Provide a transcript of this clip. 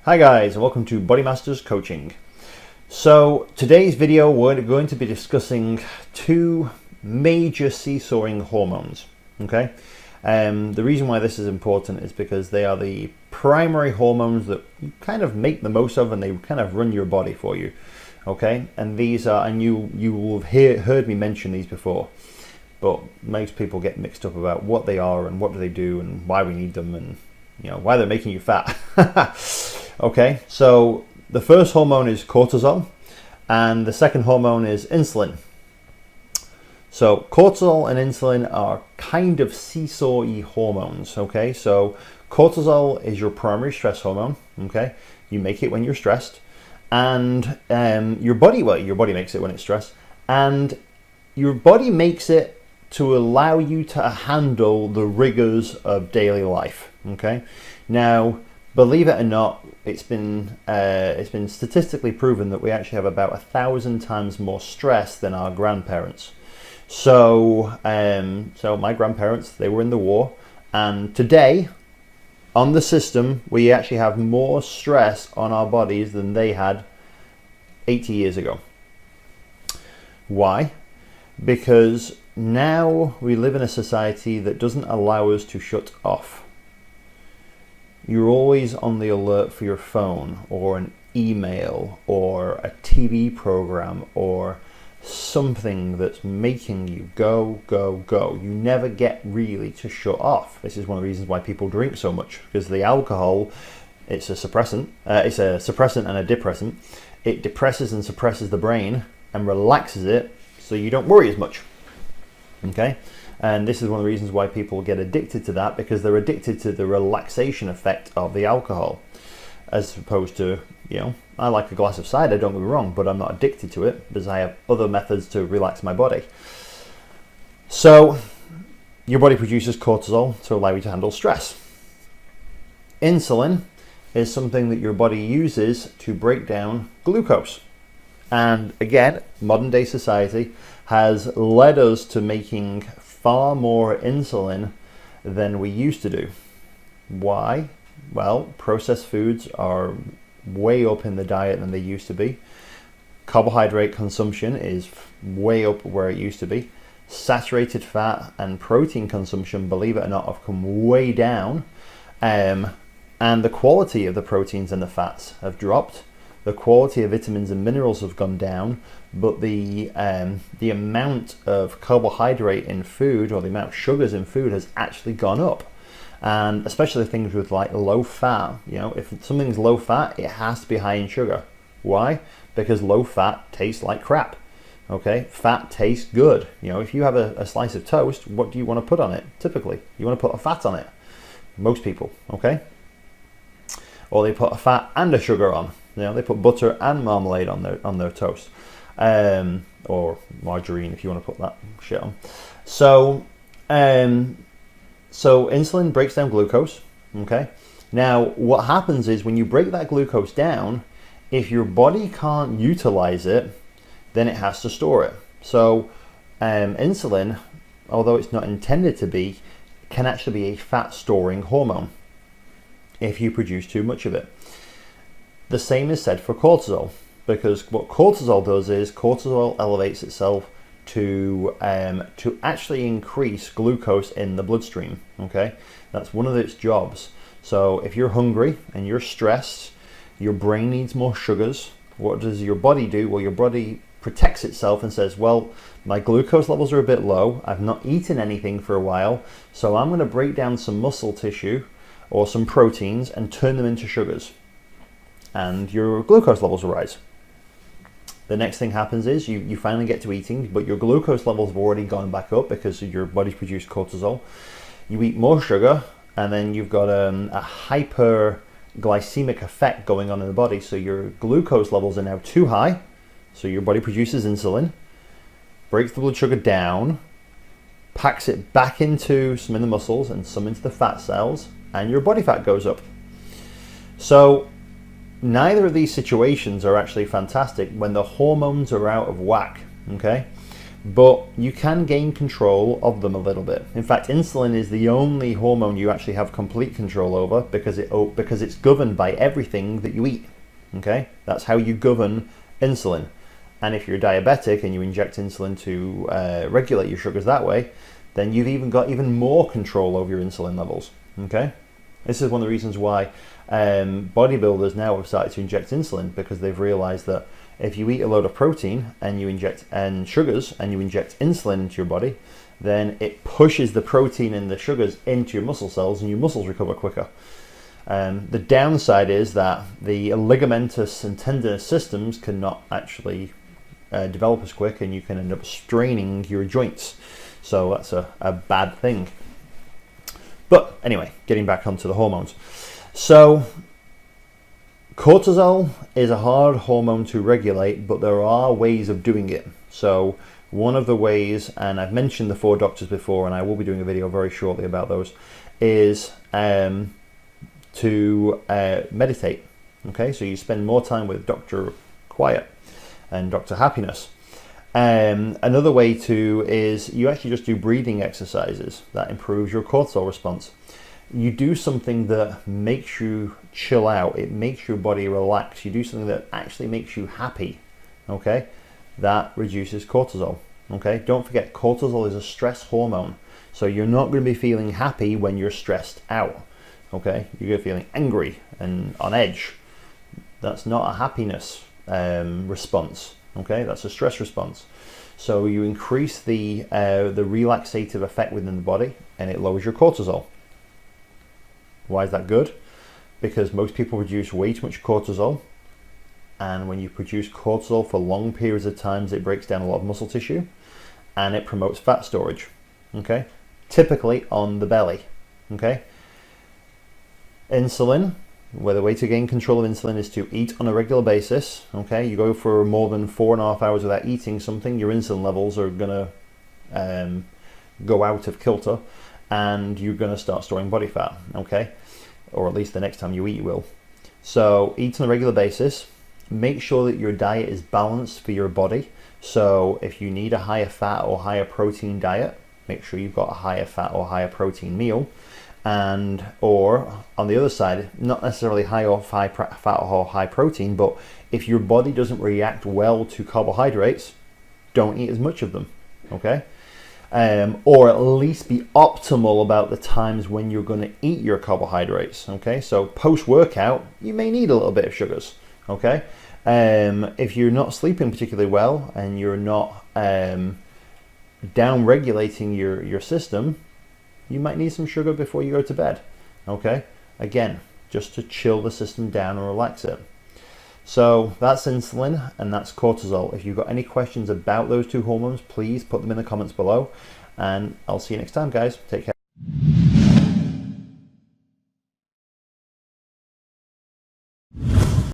Hi guys, and welcome to Body Masters Coaching. So today's video we're going to be discussing two major seesawing hormones. Okay, the reason why this is important is because they are the primary hormones that you kind of make the most of, and they kind of run your body for you. Okay, and these are, and you will have heard me mention these before, but most people get mixed up about what they are and what do they do and why we need them, and why they're making you fat. Okay, so the first hormone is cortisol, and the second hormone is insulin. So cortisol and insulin are kind of seesaw-y hormones. Okay, so cortisol is your primary stress hormone. Okay, you make it when you're stressed, and your body makes it when it's stressed, and your body makes it to allow you to handle the rigors of daily life. Okay, now believe it or not, it's been statistically proven that we actually have about 1,000 times more stress than our grandparents. So my grandparents, they were in the war, and today on the system we actually have more stress on our bodies than they had 80 years ago. Why? Because now we live in a society that doesn't allow us to shut off. You're always on the alert for your phone or an email or a TV program or something that's making you go, go, go. You never get really to shut off. This is one of the reasons why people drink so much, because the alcohol, it's a suppressant. It's a suppressant and a depressant. It depresses and suppresses the brain and relaxes it so you don't worry as much. Okay? And this is one of the reasons why people get addicted to that, because they're addicted to the relaxation effect of the alcohol, as opposed to, I like a glass of cider, don't get me wrong, but I'm not addicted to it because I have other methods to relax my body. So your body produces cortisol to allow you to handle stress. Insulin is something that your body uses to break down glucose. And again, modern day society has led us to making far more insulin than we used to do. Why? Well, processed foods are way up in the diet than they used to be. Carbohydrate consumption is way up where it used to be. Saturated fat and protein consumption, believe it or not, have come way down. And the quality of the proteins and the fats have dropped. The quality of vitamins and minerals have gone down, but the amount of carbohydrate in food, or the amount of sugars in food, has actually gone up. And especially things with like low fat, if something's low fat, it has to be high in sugar. Why? Because low fat tastes like crap. Okay, fat tastes good. If you have a slice of toast, what do you want to put on it? Typically, you want to put a fat on it. Most people, okay? Or they put a fat and a sugar on. They put butter and marmalade on their toast, or margarine if you want to put that shit on. So insulin breaks down glucose. Okay. Now, what happens is when you break that glucose down, if your body can't utilize it, then it has to store it. So insulin, although it's not intended to be, can actually be a fat storing hormone if you produce too much of it. The same is said for cortisol, because what cortisol does is cortisol elevates itself to actually increase glucose in the bloodstream. Okay, that's one of its jobs. So if you're hungry and you're stressed, your brain needs more sugars. What does your body do? Well, your body protects itself and says, well, my glucose levels are a bit low. I've not eaten anything for a while, so I'm going to break down some muscle tissue or some proteins and turn them into sugars. And your glucose levels will rise. The next thing happens is you finally get to eating, but your glucose levels have already gone back up because your body's produced cortisol. You eat more sugar, and then you've got a hyperglycemic effect going on in the body. So your glucose levels are now too high. So your body produces insulin, breaks the blood sugar down, packs it back into some in the muscles and some into the fat cells, and your body fat goes up. So neither of these situations are actually fantastic when the hormones are out of whack. Okay, but you can gain control of them a little bit. In fact, insulin is the only hormone you actually have complete control over because it's governed by everything that you eat. Okay, that's how you govern insulin. And if you're diabetic and you inject insulin to regulate your sugars that way, then you've even got even more control over your insulin levels. Okay, this is one of the reasons why bodybuilders now have started to inject insulin, because they've realized that if you eat a load of protein and you inject sugars and you inject insulin into your body, then it pushes the protein and the sugars into your muscle cells and your muscles recover quicker. The downside is that the ligamentous and tendinous systems cannot actually develop as quick, and you can end up straining your joints. So that's a bad thing. But anyway, getting back onto the hormones. So cortisol is a hard hormone to regulate, but there are ways of doing it. So one of the ways, and I've mentioned the 4 doctors before, and I will be doing a video very shortly about those, is to meditate. Okay, so you spend more time with Dr. Quiet and Dr. Happiness. Another way is you actually just do breathing exercises that improves your cortisol response. You do something that makes you chill out. It makes your body relax. You do something that actually makes you happy. Okay, that reduces cortisol. Okay, don't forget, cortisol is a stress hormone. So you're not going to be feeling happy when you're stressed out. Okay, you're going to be feeling angry and on edge. That's not a happiness response. Okay, that's a stress response. So you increase the relaxative effect within the body, and it lowers your cortisol. Why is that good? Because most people produce way too much cortisol, and when you produce cortisol for long periods of times, it breaks down a lot of muscle tissue, and it promotes fat storage. Okay, typically on the belly. Okay, insulin. Where the way to gain control of insulin is to eat on a regular basis. Okay, you go for more than 4.5 hours without eating something, your insulin levels are gonna go out of kilter, and you're gonna start storing body fat. Okay, or at least the next time you eat, you will. So eat on a regular basis. Make sure that your diet is balanced for your body. So if you need a higher fat or higher protein diet, make sure you've got a higher fat or higher protein meal. Or on the other side, not necessarily high fat or high protein, but if your body doesn't react well to carbohydrates, don't eat as much of them. Okay, or at least be optimal about the times when you're going to eat your carbohydrates. Okay, so post workout, you may need a little bit of sugars. Okay, if you're not sleeping particularly well and you're not down regulating your system, you might need some sugar before you go to bed. Okay, again, just to chill the system down and relax it. So that's insulin and that's cortisol. If you've got any questions about those 2 hormones, please put them in the comments below, and I'll see you next time, guys. Take care.